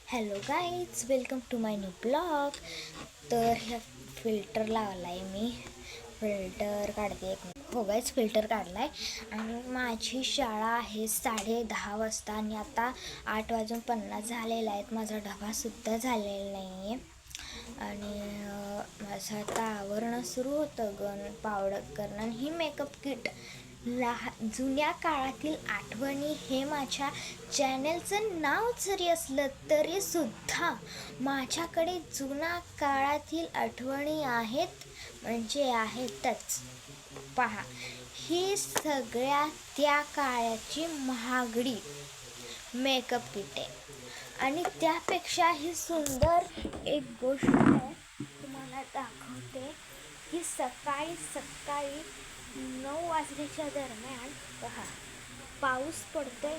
Hello guys, welcome to my new blog. तर ह्या filter लावला आहे मी. फिल्टर काढते हो गाईज, फिल्टर काढला आहे. आणि माझी शाळा आहे 10:30 वाजता आणि आता 8:50 झालेला आहेत. माझा डबासुद्धा झालेला नाही आहे. आणि माझं आता आवरणं सुरू होतं, पावडर करणं. आणि ही मेकअप किट जुन्या काळातील आठवणी हे माझ्या चॅनलचं नाव जरी असलं तरी सुद्धा माझ्याकडे जुन्या काळातील आठवणी आहेत, म्हणजे आहेतच. पहा, ही सगळ्या त्या काळाची महागडी मेकअप किट आहे. आणि त्यापेक्षा ही सुंदर एक गोष्ट आहे, तुम्हाला दाखवते की सकाळी 9 वाजण्याच्या दरम्यान पहा, पाऊस पडतोय.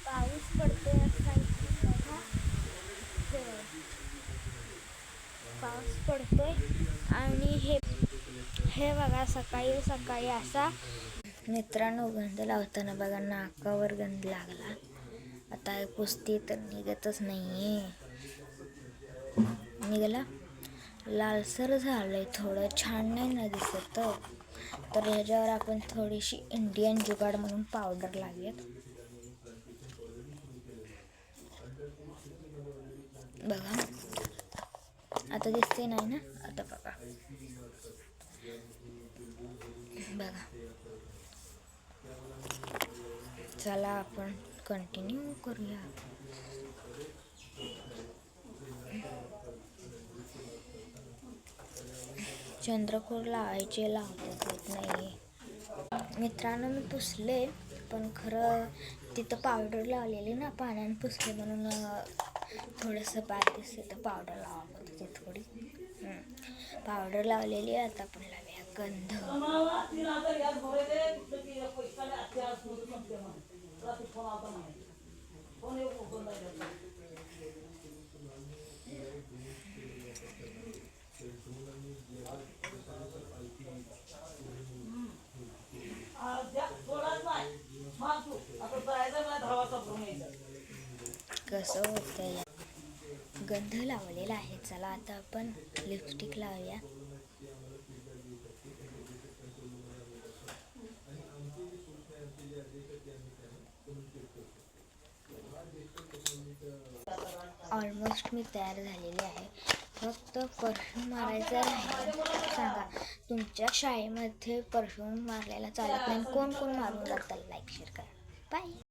पाऊस पडतोय पाऊस पडतोय. आणि हे बघा, सकाळी सकाळी असा. मित्रांनो, गंध लावताना बघा नाकावर गंध लागला. आता पुसती तर निघतच नाहीये. निघाला, लालसर झालंय, थोडं छान नाही ना दिसत. तर ह्याच्यावर आपण थोडीशी इंडियन जुगाड म्हणून पावडर लावूयात. बघा, आता दिसते नाही ना. आता बघा बघा, चला आपण कंटिन्यू करूया. चंद्रकोर लावायचे लावत नाही. मित्रांनो, मी पुसले, पण खरं तिथं पावडर लावलेली ना, पाण्याने पुसले म्हणून थोडंसं बाद दिसते. तर पावडर लावा होती थोडी. पावडर लावलेली. आता आपण लावूया गंध. कसं होतं, गंध लावलेला आहे. चला आता आपण लिपस्टिक लावूया. ऑलमोस्ट मी तयार झालेली आहे. फक्त परफ्यूम मारायचा राहिला. सांगा, तुमच्या शाळेमध्ये परफ्यूम मारलेला चालत नाही? कोण कोण मारून जातात? लाईक शेअर करा. बाय.